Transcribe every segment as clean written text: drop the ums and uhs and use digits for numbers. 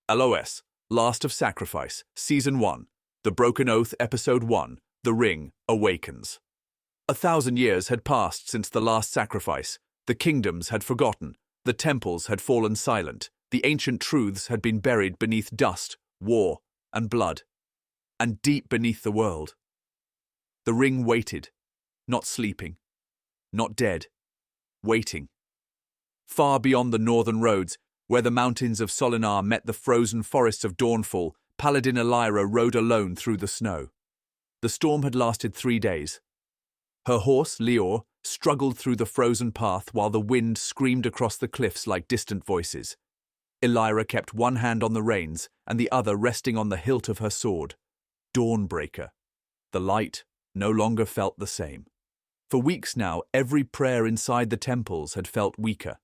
L.O.S. Last of Sacrifice, Season 1, The Broken Oath, Episode 1, The Ring Awakens. 1,000 years had passed since the last sacrifice. The kingdoms had forgotten, the temples had fallen silent, the ancient truths had been buried beneath dust, war, and blood. And deep beneath the world, the ring waited, not sleeping, not dead, waiting. Far beyond the northern roads, where the mountains of Solinar met the frozen forests of Dawnfall, Paladin Elira rode alone through the snow. The storm had lasted 3 days. Her horse, Leor, struggled through the frozen path while the wind screamed across the cliffs like distant voices. Elira kept one hand on the reins and the other resting on the hilt of her sword. Dawnbreaker. The light no longer felt the same. For weeks now, every prayer inside the temples had felt weaker.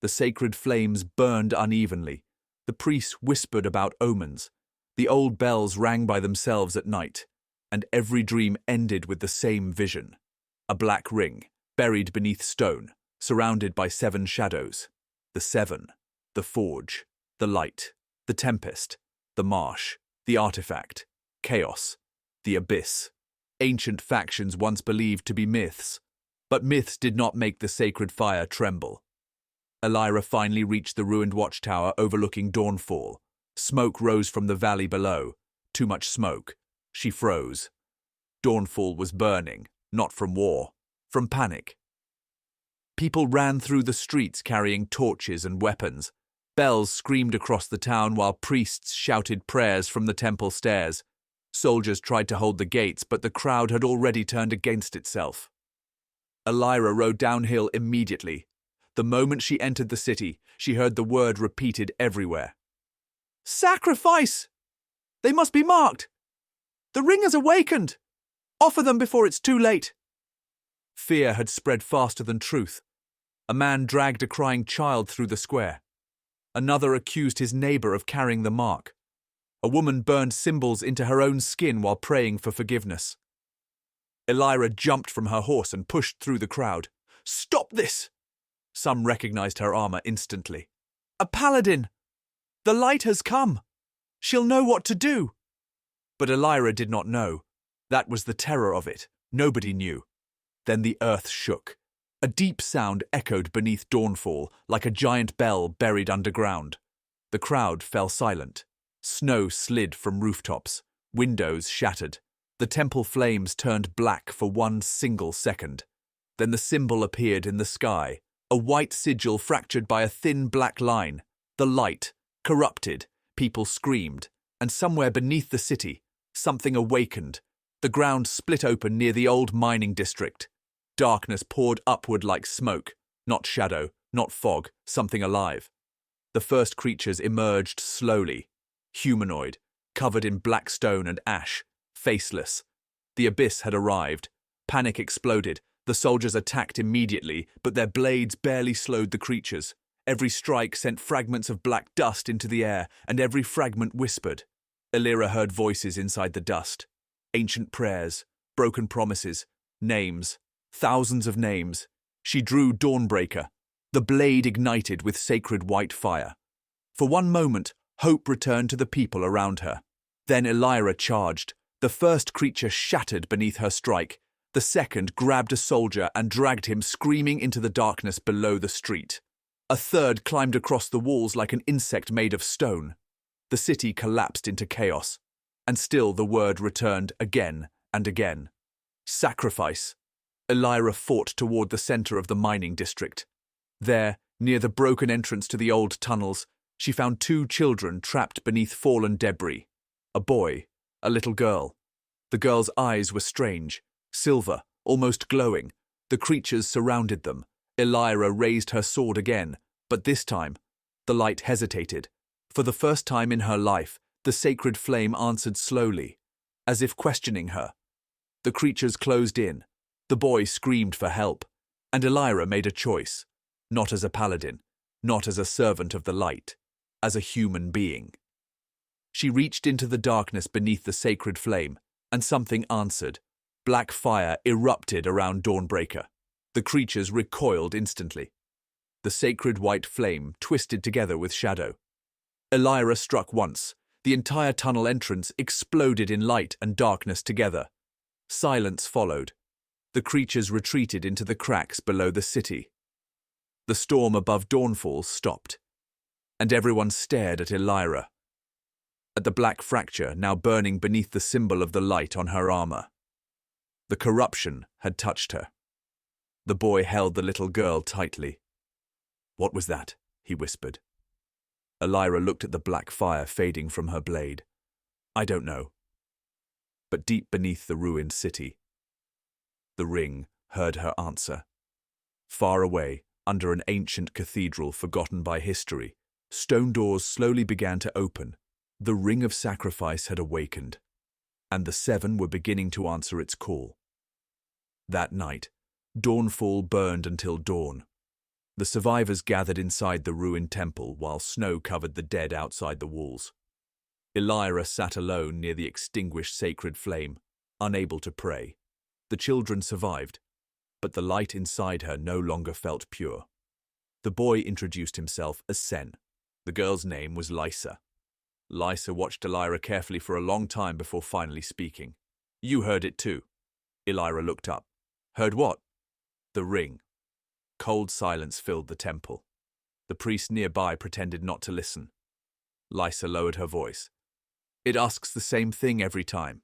The sacred flames burned unevenly. The priests whispered about omens. The old bells rang by themselves at night. And every dream ended with the same vision. A black ring, buried beneath stone, surrounded by 7 shadows. The 7, the forge, the light, the tempest, the marsh, the artifact, chaos, the abyss. Ancient factions once believed to be myths. But myths did not make the sacred fire tremble. Elira finally reached the ruined watchtower overlooking Dawnfall. Smoke rose from the valley below. Too much smoke. She froze. Dawnfall was burning, not from war, from panic. People ran through the streets carrying torches and weapons. Bells screamed across the town while priests shouted prayers from the temple stairs. Soldiers tried to hold the gates, but the crowd had already turned against itself. Elira rode downhill immediately. The moment she entered the city, she heard the word repeated everywhere. "Sacrifice! They must be marked! The ring has awakened! Offer them before it's too late!" Fear had spread faster than truth. A man dragged a crying child through the square. Another accused his neighbor of carrying the mark. A woman burned symbols into her own skin while praying for forgiveness. Elira jumped from her horse and pushed through the crowd. "Stop this!" Some recognized her armor instantly. "A paladin! The light has come! She'll know what to do!" But Elira did not know. That was the terror of it. Nobody knew. Then the earth shook. A deep sound echoed beneath Dawnfall, like a giant bell buried underground. The crowd fell silent. Snow slid from rooftops. Windows shattered. The temple flames turned black for one single second. Then the symbol appeared in the sky, a white sigil fractured by a thin black line. The light, corrupted, people screamed, and somewhere beneath the city, something awakened. The ground split open near the old mining district. Darkness poured upward like smoke, not shadow, not fog, something alive. The first creatures emerged slowly, humanoid, covered in black stone and ash, faceless. The abyss had arrived. Panic exploded. The soldiers attacked immediately, but their blades barely slowed the creatures. Every strike sent fragments of black dust into the air, and every fragment whispered. Elira heard voices inside the dust. Ancient prayers, broken promises, names, thousands of names. She drew Dawnbreaker. The blade ignited with sacred white fire. For one moment, hope returned to the people around her. Then Elira charged. The first creature shattered beneath her strike. The second grabbed a soldier and dragged him screaming into the darkness below the street. A third climbed across the walls like an insect made of stone. The city collapsed into chaos. And still the word returned again and again. Sacrifice. Elira fought toward the center of the mining district. There, near the broken entrance to the old tunnels, she found 2 children trapped beneath fallen debris. A boy, a little girl. The girl's eyes were strange, silver, almost glowing. The creatures surrounded them. Elira raised her sword again, but this time, the light hesitated. For the first time in her life, the sacred flame answered slowly, as if questioning her. The creatures closed in. The boy screamed for help, and Elira made a choice, not as a paladin, not as a servant of the light, as a human being. She reached into the darkness beneath the sacred flame, and something answered. Black fire erupted around Dawnbreaker. The creatures recoiled instantly. The sacred white flame twisted together with shadow. Elira struck once. The entire tunnel entrance exploded in light and darkness together. Silence followed. The creatures retreated into the cracks below the city. The storm above Dawnfall stopped, and everyone stared at Elira, at the black fracture now burning beneath the symbol of the light on her armor. The corruption had touched her. The boy held the little girl tightly. "What was that?" he whispered. Elira looked at the black fire fading from her blade. "I don't know." But deep beneath the ruined city, the ring heard her answer. Far away, under an ancient cathedral forgotten by history, stone doors slowly began to open. The ring of sacrifice had awakened, and the seven were beginning to answer its call. That night, Dawnfall burned until dawn. The survivors gathered inside the ruined temple while snow covered the dead outside the walls. Elira sat alone near the extinguished sacred flame, unable to pray. The children survived, but the light inside her no longer felt pure. The boy introduced himself as Sen. The girl's name was Lysa. Lysa watched Elira carefully for a long time before finally speaking. "You heard it too." Elira looked up. "Heard what?" "The ring." Cold silence filled the temple. The priest nearby pretended not to listen. Lysa lowered her voice. "It asks the same thing every time."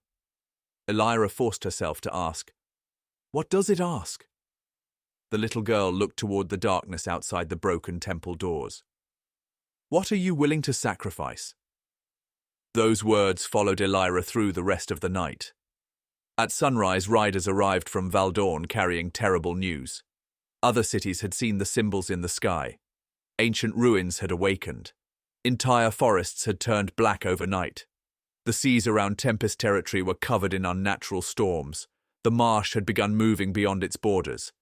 Elira forced herself to ask, "What does it ask?" The little girl looked toward the darkness outside the broken temple doors. "What are you willing to sacrifice?" Those words followed Elira through the rest of the night. At sunrise, riders arrived from Valdorn carrying terrible news. Other cities had seen the symbols in the sky. Ancient ruins had awakened. Entire forests had turned black overnight. The seas around Tempest territory were covered in unnatural storms. The marsh had begun moving beyond its borders.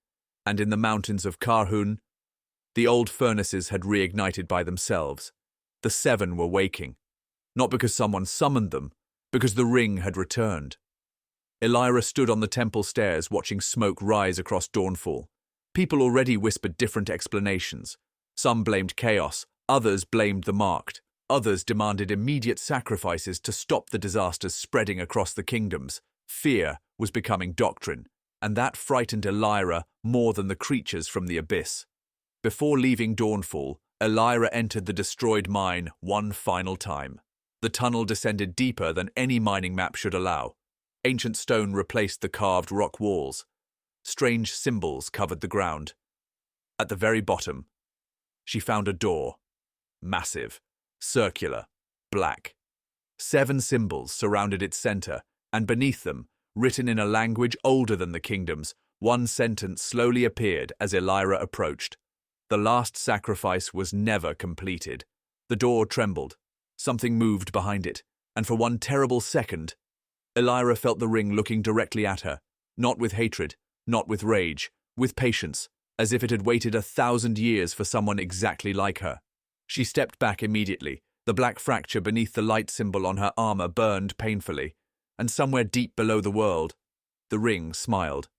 And in the mountains of Karhun, the old furnaces had reignited by themselves. The seven were waking. Not because someone summoned them, because the ring had returned. Elira stood on the temple stairs watching smoke rise across Dawnfall. People already whispered different explanations. Some blamed chaos, others blamed the marked, others demanded immediate sacrifices to stop the disasters spreading across the kingdoms. Fear was becoming doctrine, and that frightened Elira more than the creatures from the abyss. Before leaving Dawnfall, Elira entered the destroyed mine one final time. The tunnel descended deeper than any mining map should allow. Ancient stone replaced the carved rock walls. Strange symbols covered the ground. At the very bottom, she found a door. Massive, circular, black. 7 symbols surrounded its center, and beneath them, written in a language older than the kingdoms, one sentence slowly appeared as Elira approached. The last sacrifice was never completed. The door trembled. Something moved behind it, and for one terrible second, Elira felt the ring looking directly at her, not with hatred, not with rage, with patience, as if it had waited 1,000 years for someone exactly like her. She stepped back immediately. The black fracture beneath the light symbol on her armor burned painfully, and somewhere deep below the world, the ring smiled.